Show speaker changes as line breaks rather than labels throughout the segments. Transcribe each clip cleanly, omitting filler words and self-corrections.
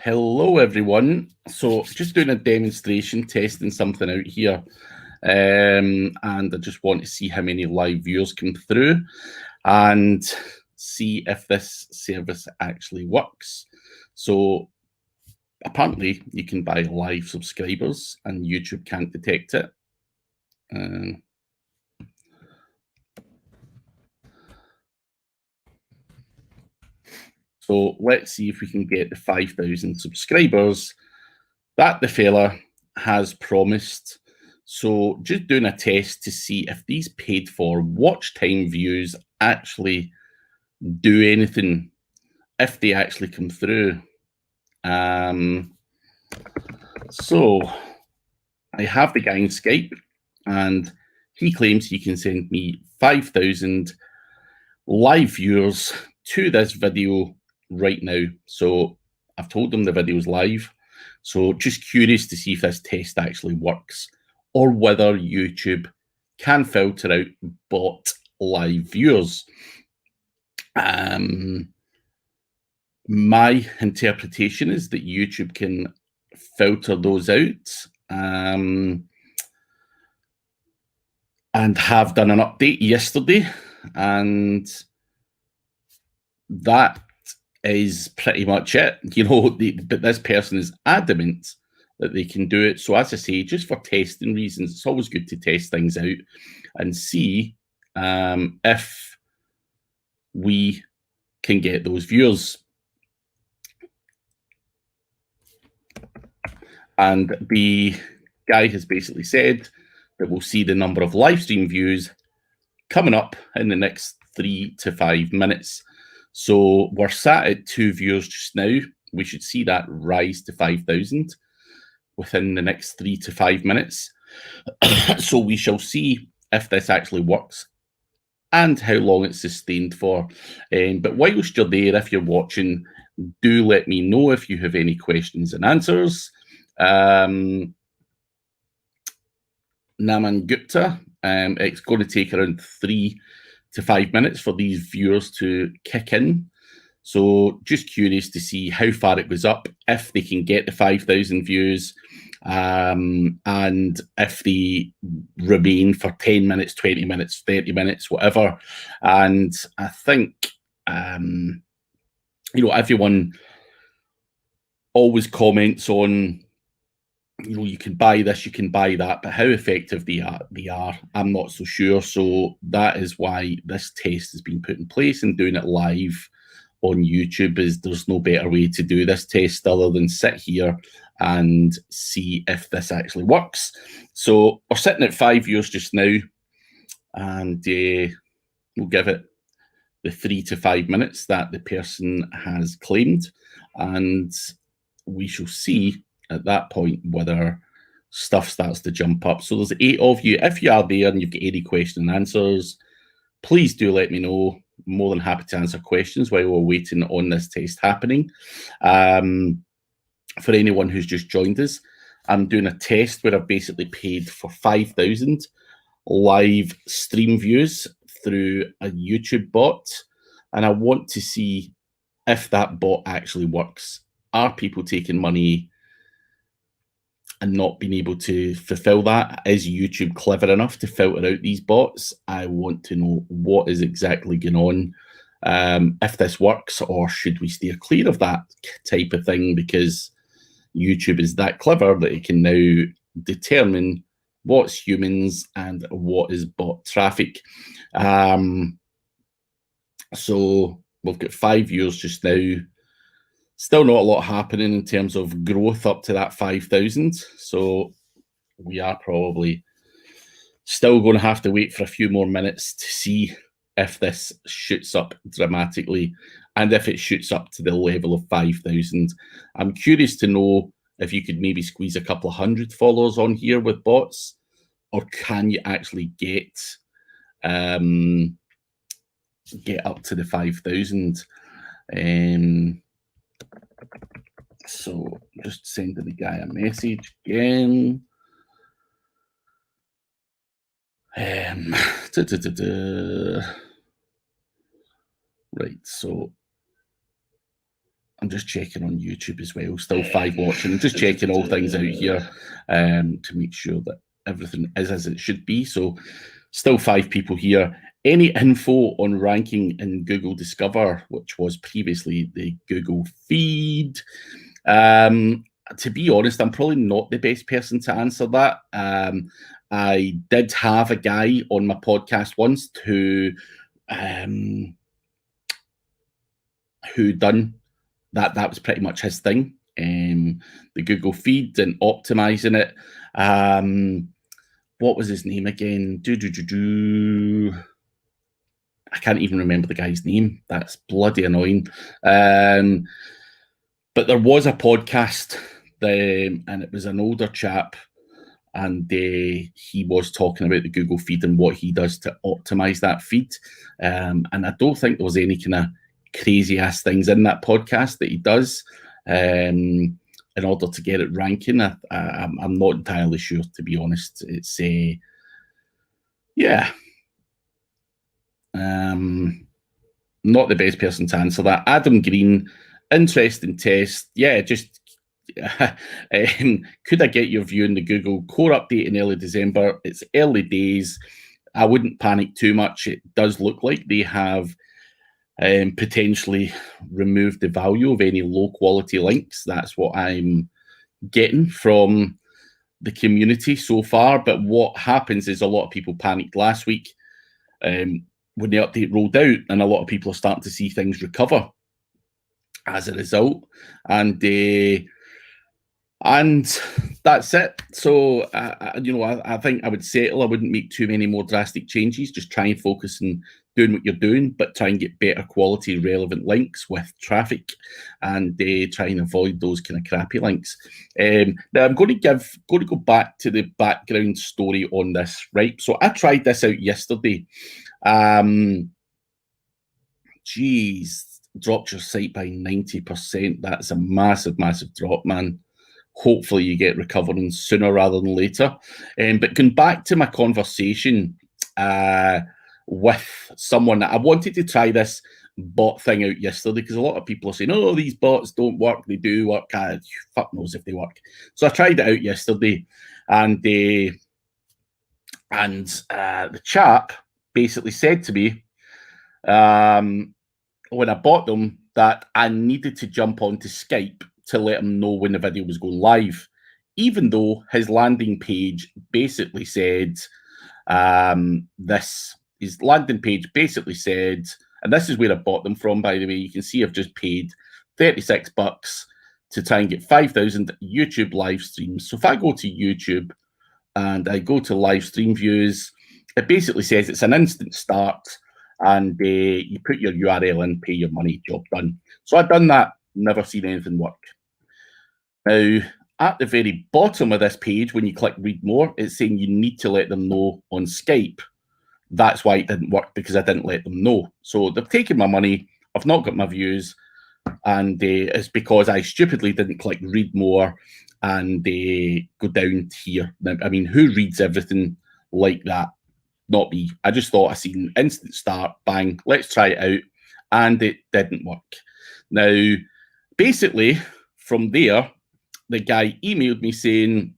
Hello everyone. So just doing a demonstration, testing something out here. And I just want to see how many live viewers come through and see if this service actually works. So apparently you can buy live subscribers and YouTube can't detect it. So let's see if we can get the 5,000 subscribers that the fella has promised. So just doing a test to see if these paid for watch time views actually do anything, if they actually come through. So I have the guy in Skype and he claims he can send me 5,000 live viewers to this video right now. So I've told them the video's live. So just curious to see if this test actually works or whether YouTube can filter out bot live viewers. My interpretation is that YouTube can filter those out and have done an update yesterday, and that is pretty much it. You know, but this person is adamant that they can do it. So as I say, just for testing reasons, it's always good to test things out and see if we can get those viewers. And the guy has basically said that we'll see the number of live stream views coming up in the next 3 to 5 minutes. So we're sat at 2 viewers just now. We should see that rise to 5,000 within the next 3 to 5 minutes. So we shall see if this actually works and how long it's sustained for. But whilst you're there, if you're watching, do let me know if you have any questions and answers. Naman Gupta, it's going to take around 3 to 5 minutes for these viewers to kick in. So just curious to see how far it goes up, if they can get the 5,000 views, and if they remain for 10 minutes, 20 minutes, 30 minutes, whatever. And I think, you know, everyone always comments on, you know, you can buy this, you can buy that, but how effective they are, I'm not so sure. So that is why this test has been put in place, and doing it live on YouTube is, there's no better way to do this test other than sit here and see if this actually works. So we're sitting at 5 viewers just now, and we'll give it the 3 to 5 minutes that the person has claimed, and we shall see at that point whether stuff starts to jump up. So there's 8 of you. If you are there and you've got any question and answers, please do let me know. I'm more than happy to answer questions while we're waiting on this test happening. For anyone who's just joined us, I'm doing a test where I've basically paid for 5,000 live stream views through a YouTube bot, and I want to see if that bot actually works. Are people taking money and not being able to fulfill that? Is YouTube clever enough to filter out these bots? I want to know what is exactly going on, if this works, or should we steer clear of that type of thing, because YouTube is that clever that it can now determine what's humans and what is bot traffic. So we've got 5 viewers just now. Still not a lot happening in terms of growth up to that 5,000. So we are probably still going to have to wait for a few more minutes to see if this shoots up dramatically, and if it shoots up to the level of 5,000. I'm curious to know if you could maybe squeeze a couple of hundred followers on here with bots, or can you actually get up to the 5,000? So just sending the guy a message again. Right, so I'm just checking on YouTube as well. Still 5 watching. I'm just checking all things out here to make sure that everything is as it should be. So still 5 people here. Any info on ranking in Google Discover, which was previously the Google feed? To be honest, I'm probably not the best person to answer that. I did have a guy on my podcast once who done that. That was pretty much his thing. The Google feed and optimizing it. What was his name again? I can't even remember the guy's name. That's bloody annoying. But there was a podcast, and it was an older chap, and he was talking about the Google feed and what he does to optimize that feed. And I don't think there was any kind of crazy ass things in that podcast that he does in order to get it ranking. I'm not entirely sure, to be honest. It's not the best person to answer that. Adam Green, interesting test. Yeah, just could I get your view on the Google core update in early December? It's early days. I wouldn't panic too much. It does look like they have potentially removed the value of any low quality links. That's what I'm getting from the community so far. But what happens is a lot of people panicked last week when the update rolled out, and a lot of people are starting to see things recover as a result. And that's it. So, I think I would settle. I wouldn't make too many more drastic changes. Just try and focus on doing what you're doing, but try and get better quality, relevant links with traffic, and try and avoid those kind of crappy links. Now, I'm going to go back to the background story on this, right? So I tried this out yesterday. Dropped your site by 90%. That's a massive, massive drop, man. Hopefully you get recovering sooner rather than later. But going back to my conversation with someone, I wanted to try this bot thing out yesterday because a lot of people are saying, oh, these bots don't work. They do work. Fuck knows if they work. So I tried it out yesterday, and the chap basically said to me when I bought them that I needed to jump onto Skype to let him know when the video was going live, even though his landing page basically said, and this is where I bought them from, by the way. You can see I've just paid $36 to try and get 5,000 YouTube live streams. So if I go to YouTube and I go to live stream views, it basically says it's an instant start, and you put your URL in, pay your money, job done. So I've done that, never seen anything work. Now, at the very bottom of this page, when you click read more, it's saying you need to let them know on Skype. That's why it didn't work, because I didn't let them know. So they've taken my money, I've not got my views, and it's because I stupidly didn't click read more and go down here. Now, I mean, who reads everything like that? Not me. I just thought I seen instant start, bang, let's try it out, and it didn't work. Now, basically, from there, the guy emailed me saying,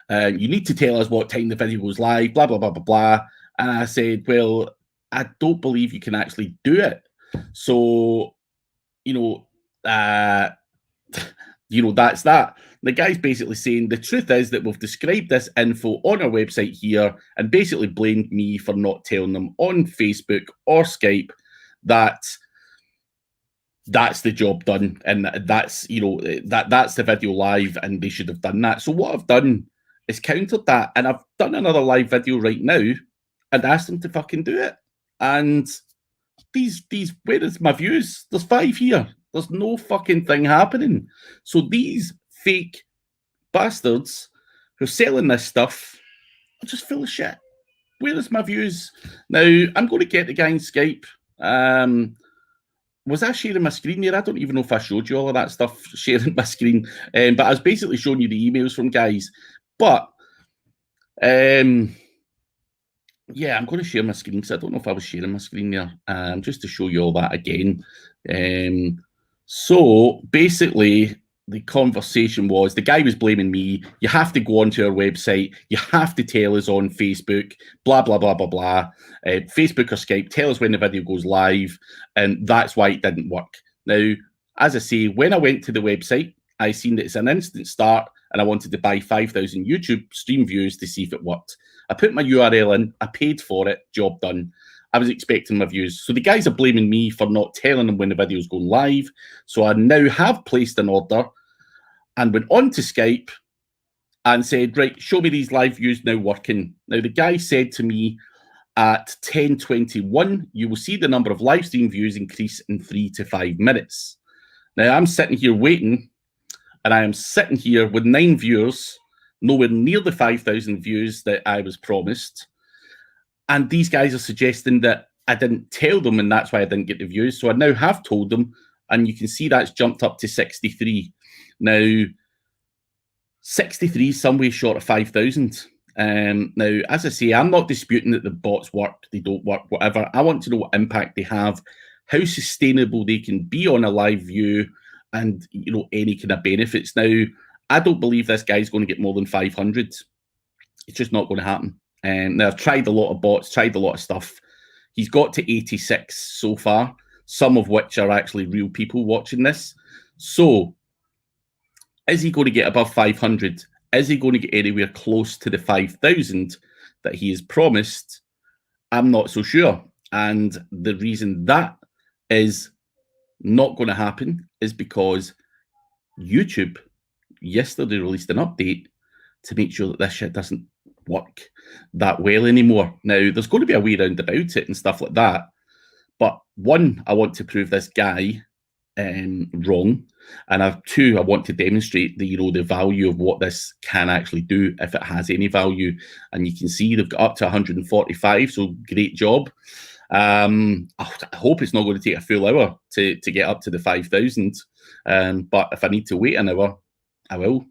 you need to tell us what time the video goes live, blah, blah, blah, blah, blah. And I said, well, I don't believe you can actually do it. So, that's that. The guy's basically saying the truth is that we've described this info on our website here and basically blamed me for not telling them on Facebook or Skype that that's the job done, and that's that's the video live, and they should have done that. So what I've done is countered that, and I've done another live video right now and asked them to fucking do it. And these where is my views? There's 5 here. There's no fucking thing happening. So these fake bastards who are selling this stuff are just full of shit. Where is my views? Now, I'm going to get the guy in Skype. Was I sharing my screen here? I don't even know if I showed you all of that stuff, sharing my screen. But I was basically showing you the emails from guys. But, yeah, I'm going to share my screen because I don't know if I was sharing my screen there. Just to show you all that again. So basically, the conversation was the guy was blaming me. You have to go onto our website. You have to tell us on Facebook, blah, blah, blah, blah, blah. Facebook or Skype, tell us when the video goes live. And that's why it didn't work. Now, as I say, when I went to the website, I seen that it's an instant start and I wanted to buy 5,000 YouTube stream views to see if it worked. I put my URL in, I paid for it, job done. I was expecting my views. So the guys are blaming me for not telling them when the video's going live. So I now have placed an order and went on to Skype and said, right, show me these live views now working. Now, the guy said to me at 10:21, you will see the number of live stream views increase in 3 to 5 minutes. Now, I'm sitting here waiting, and I am sitting here with 9 viewers, nowhere near the 5,000 views that I was promised. And these guys are suggesting that I didn't tell them, and that's why I didn't get the views. So I now have told them, and you can see that's jumped up to 63. Now, 63 is some way short of 5,000. Now, as I say, I'm not disputing that the bots work, they don't work, whatever. I want to know what impact they have, how sustainable they can be on a live view, and any kind of benefits. Now, I don't believe this guy's going to get more than 500. It's just not going to happen. Now, I've tried a lot of bots, tried a lot of stuff. He's got to 86 so far, some of which are actually real people watching this. So, is he going to get above 500? Is he going to get anywhere close to the 5,000 that he has promised? I'm not so sure. And the reason that is not going to happen is because YouTube yesterday released an update to make sure that this shit doesn't work that well anymore. Now, there's going to be a way around about it and stuff like that. But one, I want to prove this guy wrong. And two, I want to demonstrate the the value of what this can actually do if it has any value. And you can see they've got up to 145, so great job. I hope it's not going to take a full hour to get up to the 5,000. But if I need to wait an hour, I will.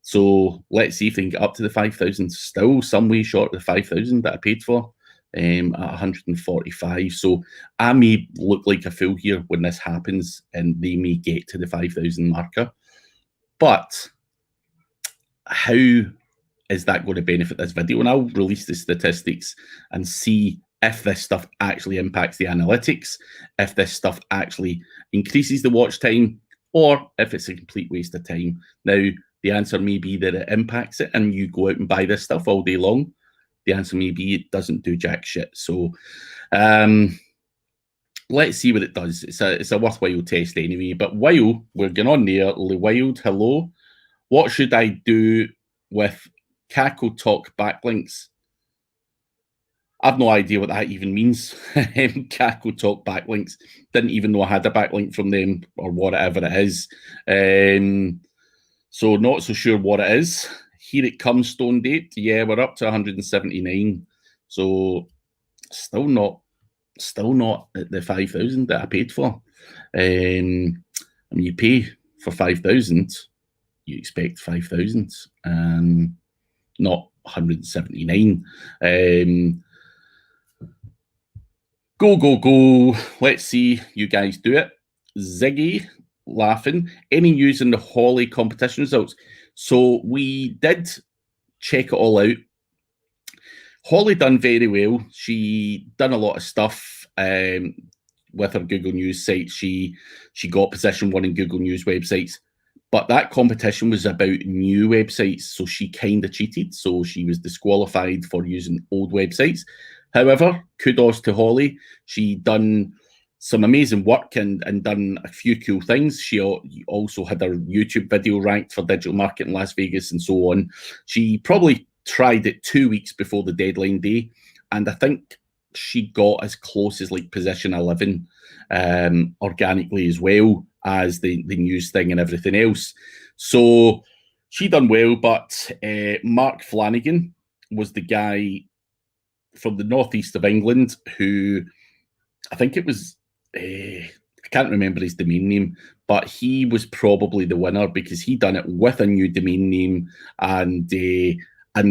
So let's see if they can get up to the 5,000. Still some way short of the 5,000 that I paid for. At 145. So I may look like a fool here when this happens and they may get to the 5,000 marker. But how is that going to benefit this video? And I'll release the statistics and see if this stuff actually impacts the analytics, if this stuff actually increases the watch time, or if it's a complete waste of time. Now, the answer may be that it impacts it and you go out and buy this stuff all day long. The answer may be it doesn't do jack shit. So let's see what it does. It's a worthwhile test anyway. But while we're going on there, Wild, hello. What should I do with Cackle Talk backlinks? I've no idea what that even means. Cackle Talk backlinks. Didn't even know I had a backlink from them or whatever it is. So not so sure what it is. Here it comes, Stone Date. Yeah, we're up to 179. So still not at the 5,000 that I paid for. I mean, you pay for 5,000, you expect 5,000, not 179. Go. Let's see you guys do it. Ziggy laughing. Any news in the Holly competition results? So we did check it all out. Holly done very well. She done a lot of stuff with her Google News site. She got position 1 in Google News websites. But that competition was about new websites, so she kind of cheated. So she was disqualified for using old websites. However, kudos to Holly. She done some amazing work and done a few cool things. She also had her YouTube video ranked for digital marketing in Las Vegas and so on. She probably tried it 2 weeks before the deadline day, and I think she got as close as like position 11 organically as well as the news thing and everything else. So she done well, but Mark Flanagan was the guy from the northeast of England who, I think it was, I can't remember his domain name, but he was probably the winner because he done it with a new domain name and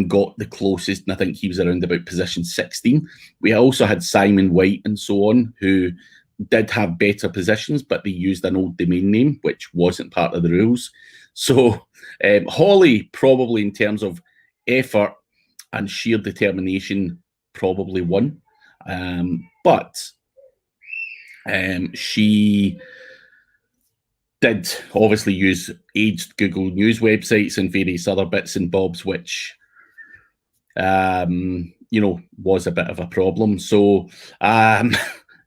got the closest, and I think he was around about position 16. We also had Simon White and so on who did have better positions, but they used an old domain name, which wasn't part of the rules. So Holly, probably in terms of effort and sheer determination, probably won. But she did obviously use aged Google News websites and various other bits and bobs, which was a bit of a problem. So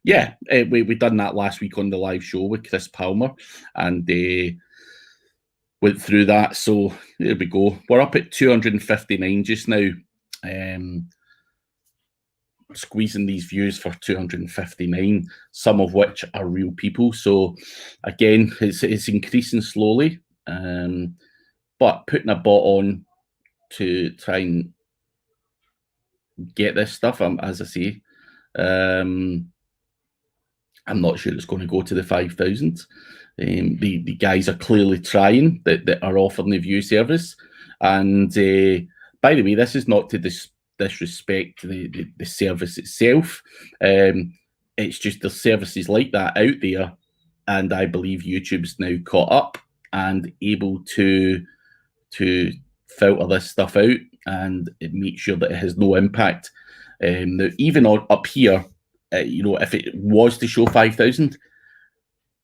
yeah, we done that last week on the live show with Chris Palmer, and went through that. So there we go. We're up at 259 just now. Squeezing these views for 259, some of which are real people. So again, it's increasing slowly, but putting a bot on to try and get this stuff, as I say, I'm not sure it's going to go to the 5,000. The guys are clearly trying, that are offering the view service. And by the way, this is not to disrespect the service itself. It's just there's services like that out there, and I believe YouTube's now caught up and able to filter this stuff out and make sure that it has no impact. Now, even up here, if it was to show 5,000,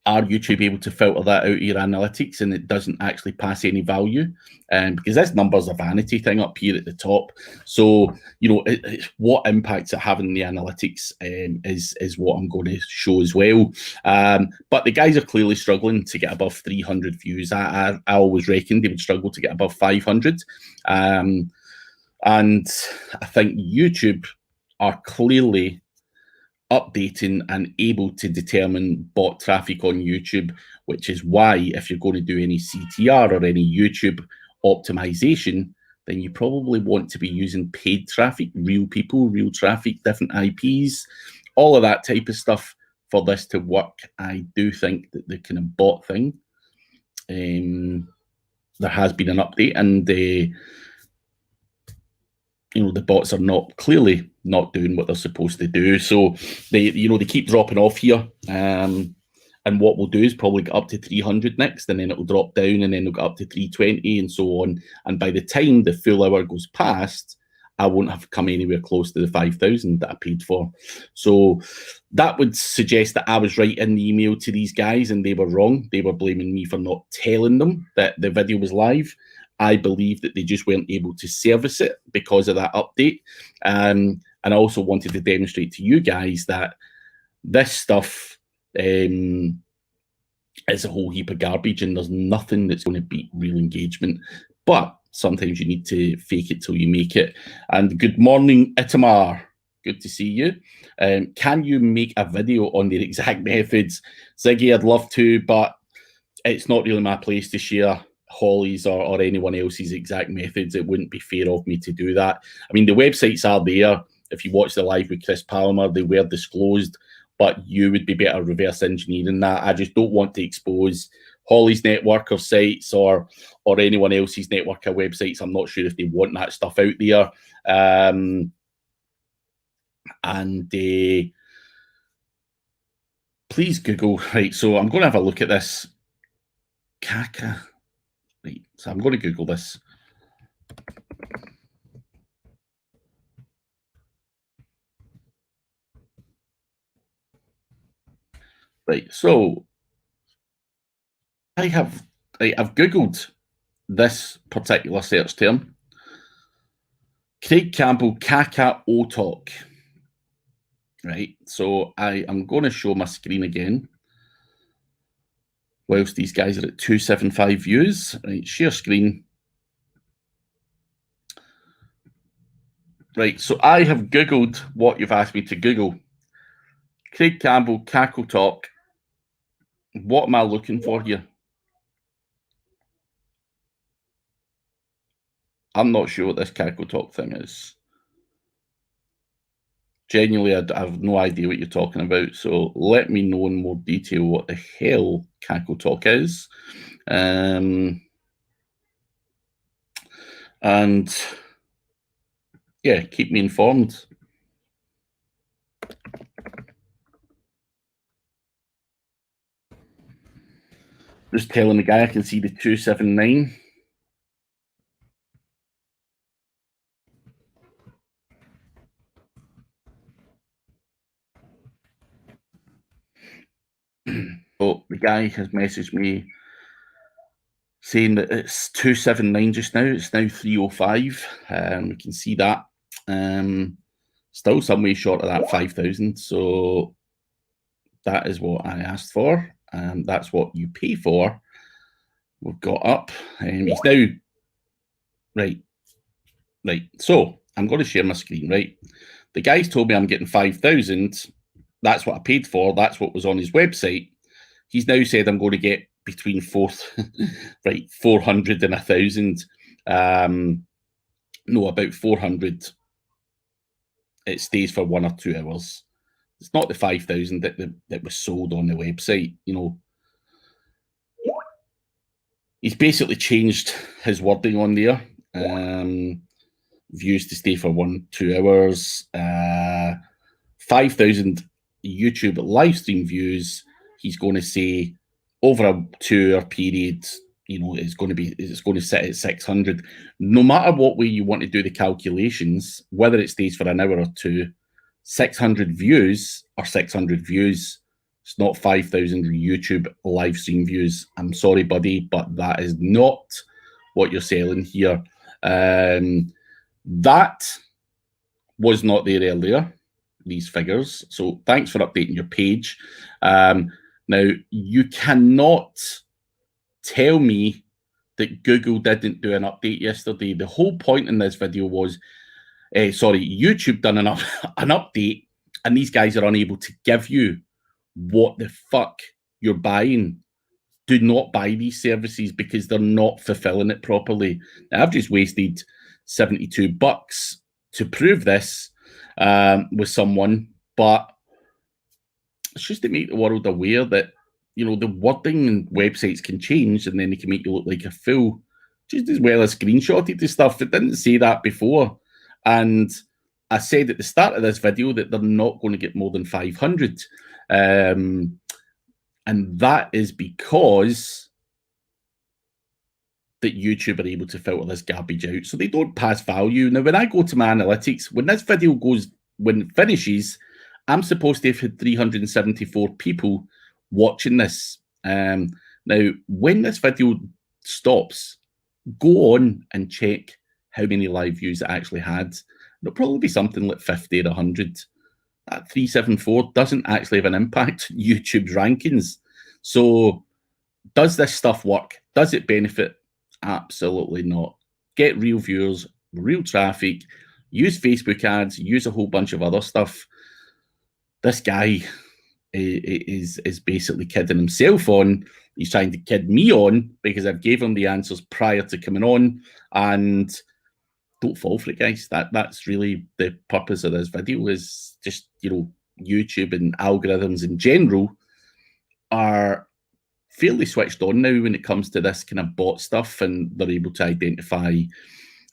are YouTube able to filter that out of your analytics and it doesn't actually pass any value? Because this number's a vanity thing up here at the top. So, what impacts it having the analytics is what I'm going to show as well. But the guys are clearly struggling to get above 300 views. I always reckoned they would struggle to get above 500. And I think YouTube are clearly updating and able to determine bot traffic on YouTube, which is why if you're going to do any CTR or any YouTube optimization, then you probably want to be using paid traffic, real people, real traffic, different IPs, all of that type of stuff for this to work. I do think that the kind of bot thing, there has been an update, and the bots are clearly not doing what they're supposed to do. So they keep dropping off here. And what we'll do is probably get up to 300 next, and then it'll drop down, and then it'll get up to 320 and so on. And by the time the full hour goes past, I won't have come anywhere close to the 5,000 that I paid for. So that would suggest that I was right in the email to these guys and they were wrong. They were blaming me for not telling them that the video was live. I believe that they just weren't able to service it because of that update. And I also wanted to demonstrate to you guys that this stuff is a whole heap of garbage, and there's nothing that's going to beat real engagement. But sometimes you need to fake it till you make it. And good morning, Itamar. Good to see you. Can you make a video on their exact methods? Ziggy, I'd love to, but it's not really my place to share Holly's or anyone else's exact methods. It wouldn't be fair of me to do that. I mean, the websites are there. If you watch the live with Chris Palmer, they were disclosed, but you would be better reverse engineering that. I just don't want to expose Holly's network of sites or anyone else's network of websites. I'm not sure if they want that stuff out there. Please Google. Right, so I'm going to have a look at this. Kaka. Right, so I'm going to Google this. Right, so I've Googled this particular search term. Craig Campbell, Kaka O-Talk. Right, so I am going to show my screen again whilst these guys are at 275 views. Right, share screen. Right, so I have Googled what you've asked me to Google. Craig Campbell, Kako Talk. What am I looking for here? I'm not sure what this Kako Talk thing is. Genuinely, I have no idea what you're talking about. So let me know in more detail what the hell Kako Talk is. And yeah, keep me informed. Just telling the guy I can see the 279. So the guy has messaged me saying that it's 279 just now. It's now 305. We can see that. Still some way short of that 5,000. So that is what I asked for. That's what you pay for. We've got up. He's now right. So I'm going to share my screen. Right. The guy's told me I'm getting 5,000. That's what I paid for. That's what was on his website. He's now said I'm going to get between 400 and 1,000. No, about 400. It stays for 1 or 2 hours. It's not the 5,000 that was sold on the website. You know, he's basically changed his wording on there. Views to stay for 1-2 hours. 5,000 YouTube live stream views. He's going to say over a 2-hour period, you know, it's going to sit at 600. No matter what way you want to do the calculations, whether it stays for an hour or two, 600 views or 600 views. It's not 5,000 YouTube live stream views. I'm sorry, buddy, but that is not what you're selling here. That was not there earlier, these figures. So thanks for updating your page. Now, you cannot tell me that Google didn't do an update yesterday. The whole point in this video was, YouTube done an update, and these guys are unable to give you what the fuck you're buying. Do not buy these services because they're not fulfilling it properly. Now, I've just wasted $72 to prove this with someone, but it's just to make the world aware that, you know, the wording in websites can change, and then they can make you look like a fool, just as well as screenshotted the stuff. It didn't say that before. And I said at the start of this video that they're not going to get more than 500. And that is because that YouTube are able to filter this garbage out, so they don't pass value. Now, when I go to my analytics, when this video when it finishes, I'm supposed to have had 374 people watching this. Now, when this video stops, go on and check how many live views it actually had. It'll probably be something like 50 or 100. That 374 doesn't actually have an impact on YouTube's rankings. So does this stuff work? Does it benefit? Absolutely not. Get real viewers, real traffic, use Facebook ads, use a whole bunch of other stuff. This guy is basically kidding himself on. He's trying to kid me on because I've gave him the answers prior to coming on, and don't fall for it, guys. That's really the purpose of this video, is just, you know, YouTube and algorithms in general are fairly switched on now when it comes to this kind of bot stuff, and they're able to identify,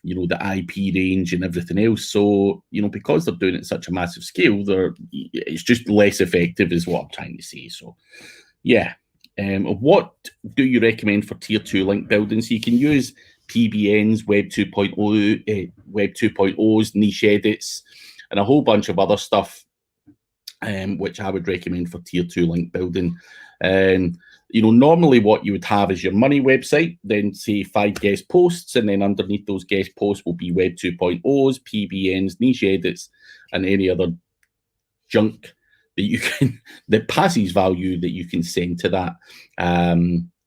you know, the IP range and everything else. So, you know, because they're doing it at such a massive scale, it's just less effective is what I'm trying to say. So, yeah. What do you recommend for tier 2 link building? So you can use PBNs, Web 2.0, Web 2.0s, niche edits, and a whole bunch of other stuff, which I would recommend for tier 2 link building. You know, normally what you would have is your money website, then say 5 guest posts, and then underneath those guest posts will be Web 2.0s, PBNs, niche edits, and any other junk that you can, that passes value that you can send to that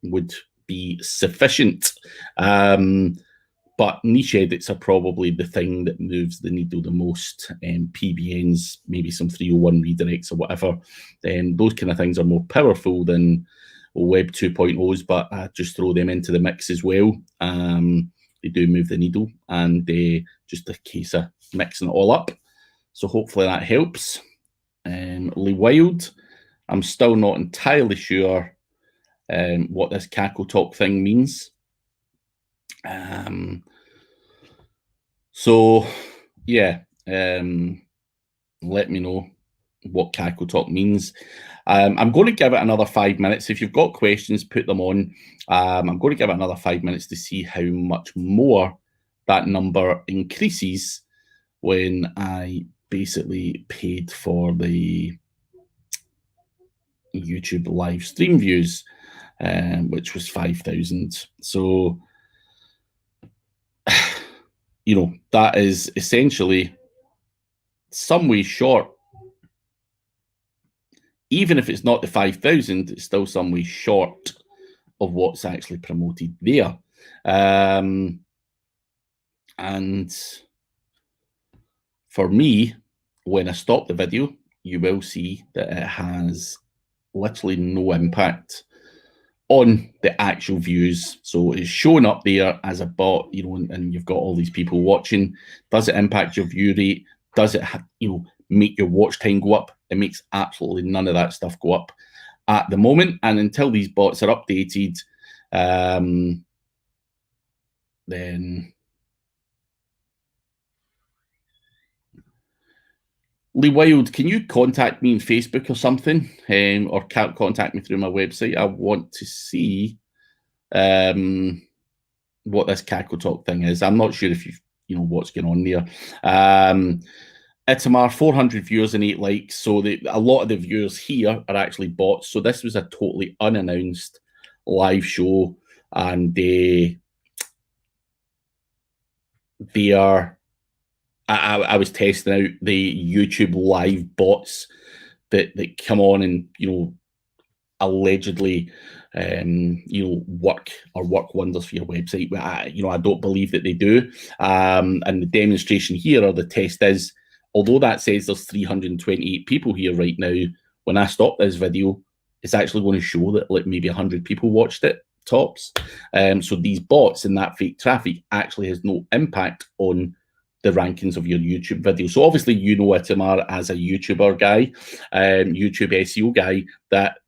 would be sufficient. But niche edits are probably the thing that moves the needle the most. PBNs, maybe some 301 redirects or whatever. Those kind of things are more powerful than Web 2.0s, but I just throw them into the mix as well. They do move the needle, and just a case of mixing it all up. So hopefully that helps. Lee Wild, I'm still not entirely sure what this cackle talk thing means. So yeah, let me know what Cackle Talk means. I'm going to give it another 5 minutes. If you've got questions, put them on. I'm going to give it another 5 minutes to see how much more that number increases when I basically paid for the YouTube live stream views, which was 5,000. So, you know, that is essentially some way short. Even if it's not the 5,000, it's still some way short of what's actually promoted there. And for me, when I stop the video, you will see that it has literally no impact on the actual views. So it's showing up there as a bot, you know, and you've got all these people watching. Does it impact your view rate? Does it, you know, make your watch time go up? It makes absolutely none of that stuff go up at the moment. And until these bots are updated, then Lee Wild, can you contact me on Facebook or something, or can't contact me through my website? I want to see what this Cackle Talk thing is. I'm not sure if you know what's going on there. Itamar, 400 viewers and 8 likes. So a lot of the viewers here are actually bots. So this was a totally unannounced live show, and they are. I was testing out the YouTube live bots that come on and, you know, allegedly, you know, work wonders for your website. But I don't believe that they do. And the demonstration here, or the test is, although that says there's 328 people here right now, when I stop this video, it's actually going to show that like maybe 100 people watched it, tops. So these bots and that fake traffic actually has no impact on the rankings of your YouTube video. So obviously, you know, Itamar, as a YouTuber guy, YouTube SEO guy, that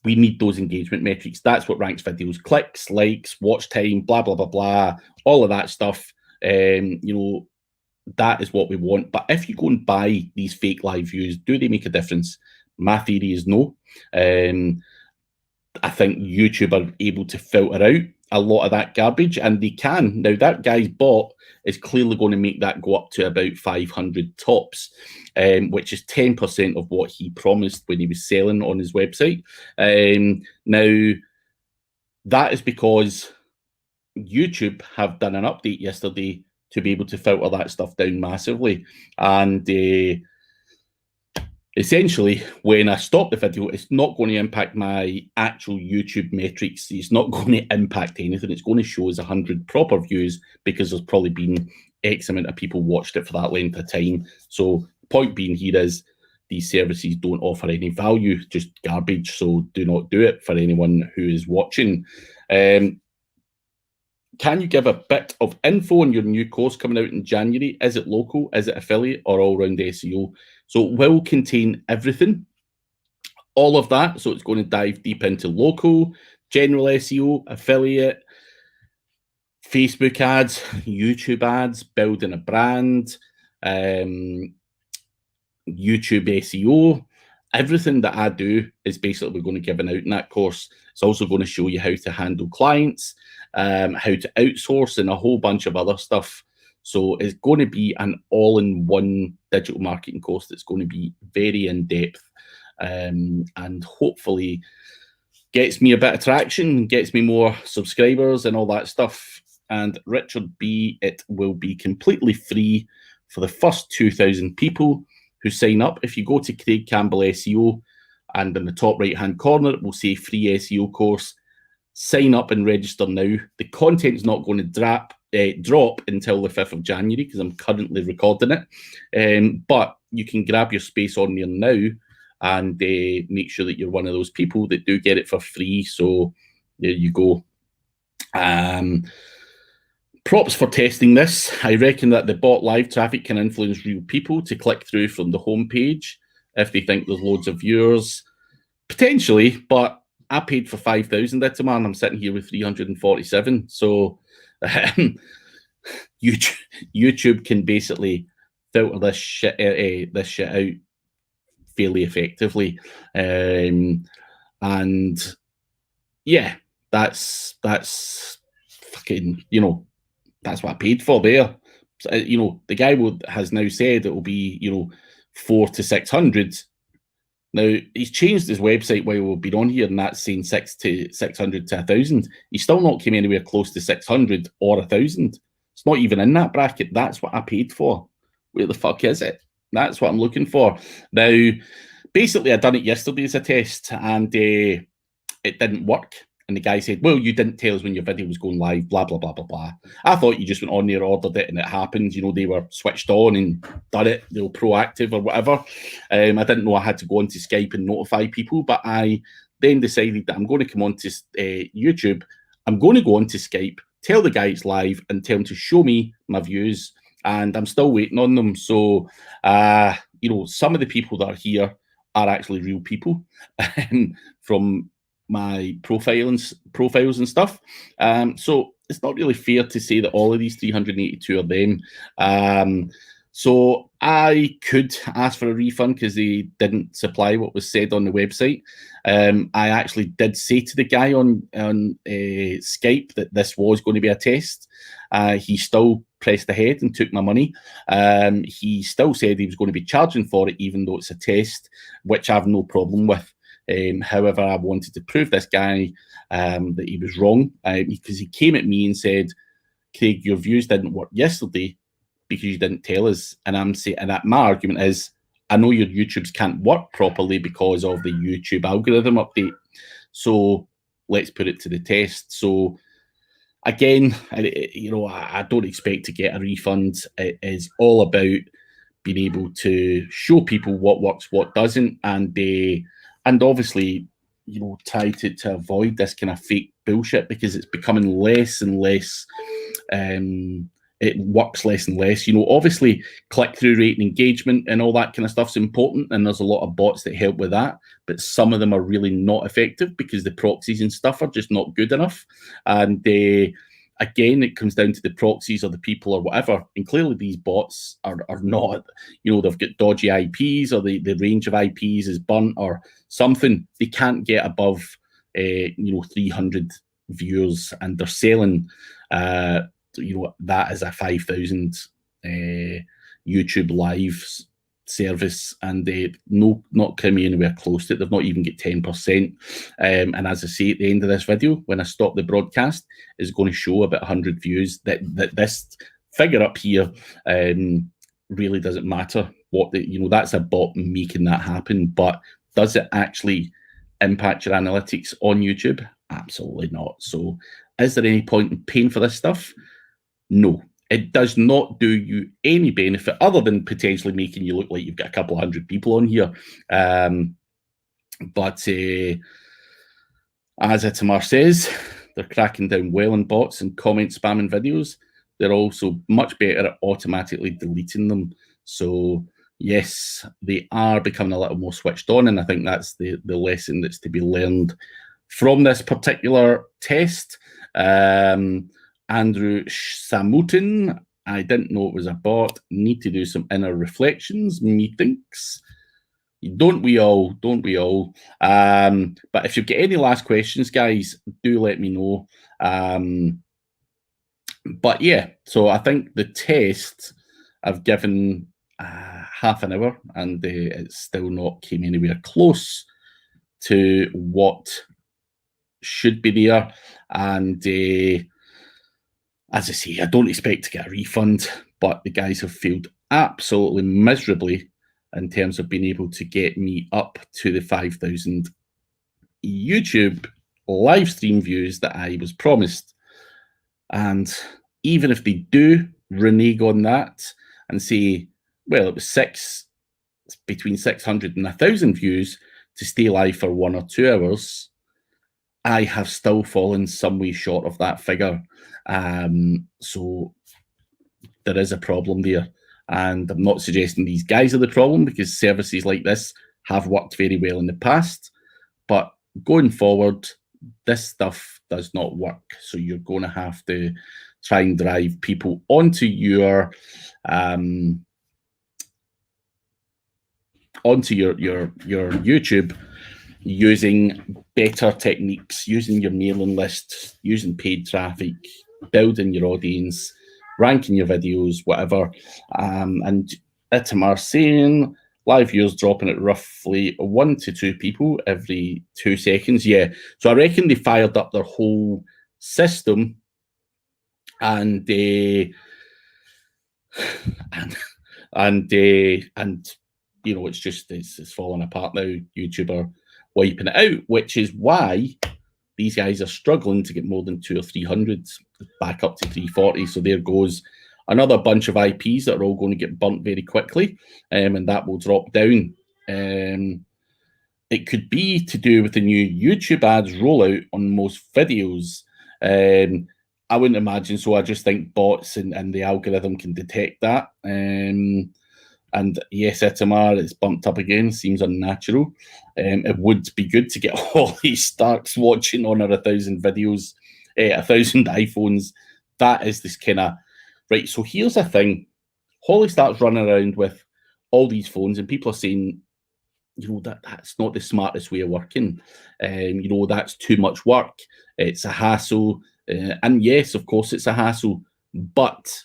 we need those engagement metrics. That's what ranks videos: clicks, likes, watch time, blah, blah, blah, blah, all of that stuff. You know, that is what we want. But if you go and buy these fake live views, do they make a difference? My theory is no. I think YouTube are able to filter out a lot of that garbage, and they can. Now, that guy's bot is clearly going to make that go up to about 500 tops, which is 10% of what he promised when he was selling on his website. Now, that is because YouTube have done an update yesterday to be able to filter that stuff down massively. And essentially, when I stop the video, it's not going to impact my actual YouTube metrics. It's not going to impact anything. It's going to show as 100 proper views because there's probably been X amount of people watched it for that length of time. So point being here is these services don't offer any value, just garbage. So do not do it for anyone who is watching. Can you give a bit of info on your new course coming out in January? Is it local? Is it affiliate or all-round SEO? So it will contain everything, all of that. So it's going to dive deep into local, general SEO, affiliate, Facebook ads, YouTube ads, building a brand, YouTube SEO. Everything that I do is basically going to give out in that course. It's also going to show you how to handle clients, how to outsource, and a whole bunch of other stuff. So it's going to be an all-in-one digital marketing course that's going to be very in-depth, and hopefully gets me a bit of traction, gets me more subscribers and all that stuff. And Richard B, it will be completely free for the first 2,000 people who sign up. If you go to Craig Campbell SEO, and in the top right-hand corner, it will say free SEO course. Sign up and register now. The content's not going to drop until the 5th of January because I'm currently recording it. But you can grab your space on there now and make sure that you're one of those people that do get it for free. So there you go. Props for testing this. I reckon that the bot live traffic can influence real people to click through from the homepage if they think there's loads of viewers. Potentially, but I paid for 5,000 Itamar, and I'm sitting here with 347. So YouTube can basically filter this shit out fairly effectively. And yeah, that's fucking, you know, that's what I paid for there. So, you know, the guy has now said it will be, you know, 400 to 600. Now he's changed his website while we've been on here, and that's saying 600 to 1,000. He's still not came anywhere close to 600 or 1,000. It's not even in that bracket. That's what I paid for. Where the fuck is it? That's what I'm looking for. Now, basically, I done it yesterday as a test, and it didn't work. And the guy said, well, you didn't tell us when your video was going live, blah, blah, blah, blah, blah. I thought you just went on there, ordered it, and it happened. You know, they were switched on and done it. They were proactive or whatever. I didn't know I had to go onto Skype and notify people, but I then decided that I'm going to come onto YouTube. I'm going to go onto Skype, tell the guy it's live, and tell him to show me my views. And I'm still waiting on them. So, you know, some of the people that are here are actually real people from my profiles and stuff. So it's not really fair to say that all of these 382 are them. So I could ask for a refund because they didn't supply what was said on the website. I actually did say to the guy on Skype that this was going to be a test. He still pressed ahead and took my money. He still said he was going to be charging for it, even though it's a test, which I have no problem with. However, I wanted to prove this guy that he was wrong, because he came at me and said, Craig, your views didn't work yesterday because you didn't tell us. And I'm saying, and that my argument is, I know your YouTubes can't work properly because of the YouTube algorithm update. So let's put it to the test. So again, you know, I don't expect to get a refund. It is all about being able to show people what works, what doesn't, and obviously, you know, try to avoid this kind of fake bullshit, because it's becoming less and less. It works less and less. You know, obviously, click-through rate and engagement and all that kind of stuff's important, and there's a lot of bots that help with that, but some of them are really not effective because the proxies and stuff are just not good enough. And again, it comes down to the proxies or the people or whatever. And clearly these bots are not, you know, they've got dodgy IPs, or the range of IPs is burnt or something. They can't get above, you know, 300 viewers, and they're selling, you know, that as a 5,000 YouTube live service, and they not coming anywhere close to it. They've not even get 10%. And as I say at the end of this video, when I stop the broadcast, is going to show about 100 views. That this figure up here really doesn't matter. What you know, that's a bot making that happen. But does it actually impact your analytics on YouTube? Absolutely not. So, is there any point in paying for this stuff? No. It does not do you any benefit other than potentially making you look like you've got a couple of hundred people on here. But as Itamar says, they're cracking down well on bots and comment spamming videos. They're also much better at automatically deleting them. So yes, they are becoming a little more switched on, and I think that's the lesson that's to be learned from this particular test. Andrew Samutin, I didn't know it was a bot. Need to do some inner reflections, methinks. Don't we all? Don't we all? But if you've got any last questions, guys, do let me know. But yeah, so I think the test I've given half an hour, and it's still not came anywhere close to what should be there. And as I say, I don't expect to get a refund, but the guys have failed absolutely miserably in terms of being able to get me up to the 5,000 YouTube live stream views that I was promised. And even if they do renege on that and say, well, it was between 600 and 1,000 views to stay live for 1 or 2 hours, I have still fallen some way short of that figure. So there is a problem there. And I'm not suggesting these guys are the problem, because services like this have worked very well in the past. But going forward, this stuff does not work. So you're going to have to try and drive people onto your onto your YouTube using better techniques, using your mailing list, using paid traffic, building your audience, ranking your videos, whatever. And Itamar saying live viewers dropping at roughly 1 to 2 people every 2 seconds. Yeah, so I reckon they fired up their whole system, and and you know, it's falling apart now. YouTube are wiping it out, which is why these guys are struggling to get more than 200 or 300 back up to 340. So there goes another bunch of IPs that are all going to get burnt very quickly, and that will drop down. It could be to do with the new YouTube ads rollout on most videos. I wouldn't imagine so. I just think bots and the algorithm can detect that. And yes, Itamar, it's bumped up again. Seems unnatural. It would be good to get Holly Starks watching on her 1,000 videos, 1,000 iPhones. That is this kind of right. So here's a thing: Holly Starks running around with all these phones, and people are saying, you know, that's not the smartest way of working. You know, that's too much work. It's a hassle. And yes, of course, it's a hassle, but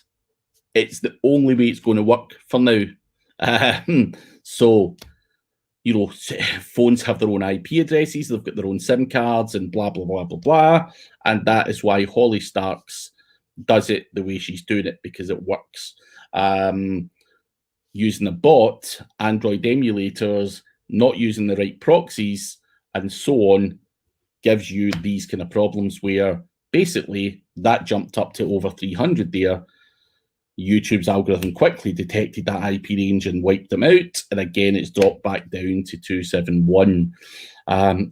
it's the only way it's going to work for now. So, you know, phones have their own IP addresses, they've got their own SIM cards and blah, blah, blah, blah, blah. And that is why Holly Starks does it the way she's doing it, because it works. Using a bot, Android emulators, not using the right proxies, and so on, gives you these kind of problems where basically that jumped up to over 300 there. YouTube's algorithm quickly detected that IP range and wiped them out. And again, it's dropped back down to 271.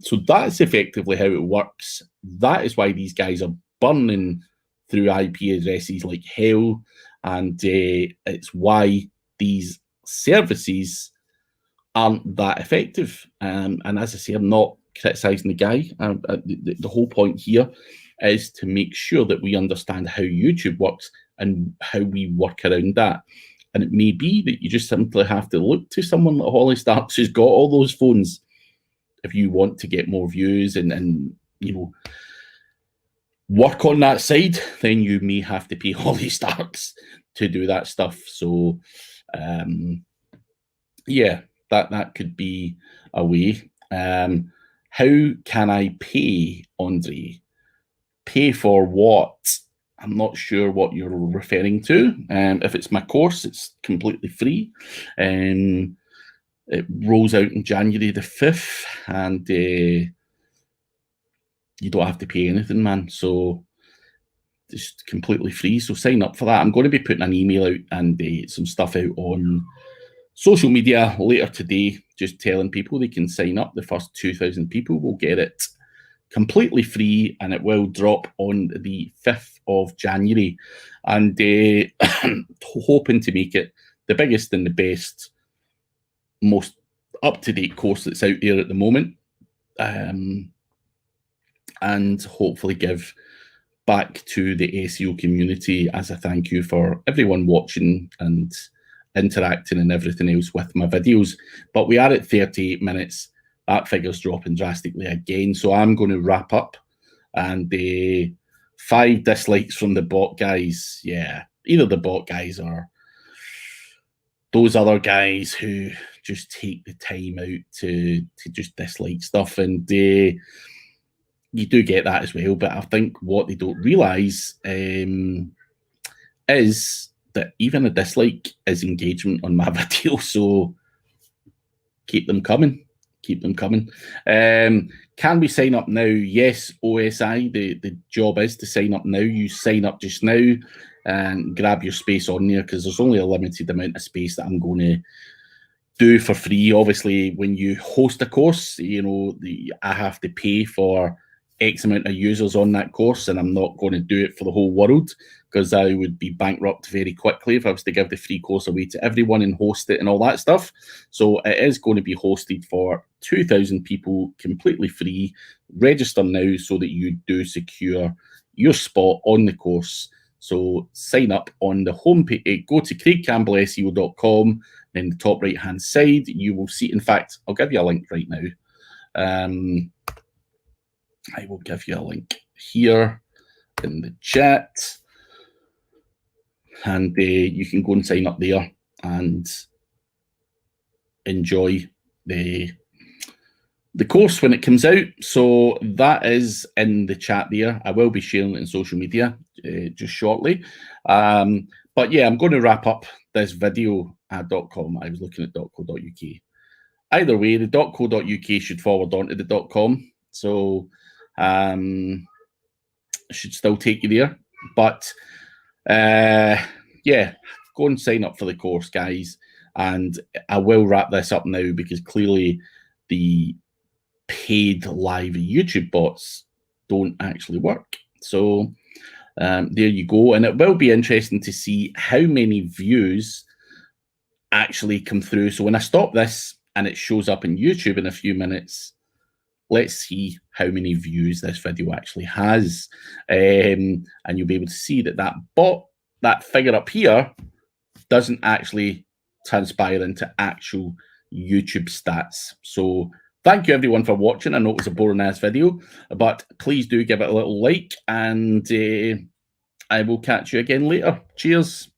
So that's effectively how it works. That is why these guys are burning through IP addresses like hell. And it's why these services aren't that effective. And as I say, I'm not criticizing the guy. The whole point here is to make sure that we understand how YouTube works and how we work around that. And it may be that you just simply have to look to someone like Holly Starks who's got all those phones if you want to get more views and you know, work on that side. Then you may have to pay Holly Starks to do that stuff. So yeah, that could be a way. How can I pay, Andre? Pay for what? I'm not sure what you're referring to. If it's my course, it's completely free. It rolls out in January the 5th, and you don't have to pay anything, man. So it's completely free. So sign up for that. I'm going to be putting an email out and some stuff out on social media later today, just telling people they can sign up. The first 2,000 people will get it completely free, and it will drop on the 5th of January. And hoping to make it the biggest and the best, most up-to-date course that's out there at the moment. And hopefully give back to the SEO community as a thank you for everyone watching and interacting and everything else with my videos. But we are at 38 minutes. That figure's dropping drastically again. So I'm going to wrap up. And 5 dislikes from the bot guys. Yeah, either the bot guys or those other guys who just take the time out to just dislike stuff. And you do get that as well. But I think what they don't realise is that even a dislike is engagement on my video. So keep them coming. Keep them coming. Can we sign up now? Yes, OSI. The job is to sign up now. You sign up just now and grab your space on there, because there's only a limited amount of space that I'm going to do for free. Obviously, when you host a course, you know, I have to pay for X amount of users on that course, and I'm not going to do it for the whole world, because I would be bankrupt very quickly if I was to give the free course away to everyone and host it and all that stuff. So it is going to be hosted for 2,000 people, completely free. Register now so that you do secure your spot on the course. So sign up on the homepage. Go to craigcampbellseo.com, in the top right hand side, you will see, in fact, I'll give you a link right now. I will give you a link here in the chat, and you can go and sign up there and enjoy the course when it comes out. So that is in the chat there. I will be sharing it in social media just shortly. But yeah, I'm going to wrap up this video at .com. I was looking at .co.uk. Either way, the .co.uk should forward on to the .com. So it should still take you there. But yeah, go and sign up for the course, guys. And I will wrap this up now because clearly the paid live YouTube bots don't actually work. So there you go. And it will be interesting to see how many views actually come through. So when I stop this and it shows up in YouTube in a few minutes, let's see how many views this video actually has. And you'll be able to see that that bot, that figure up here, doesn't actually transpire into actual YouTube stats. So thank you everyone for watching. I know it was a boring ass video, but please do give it a little like, and I will catch you again later. Cheers.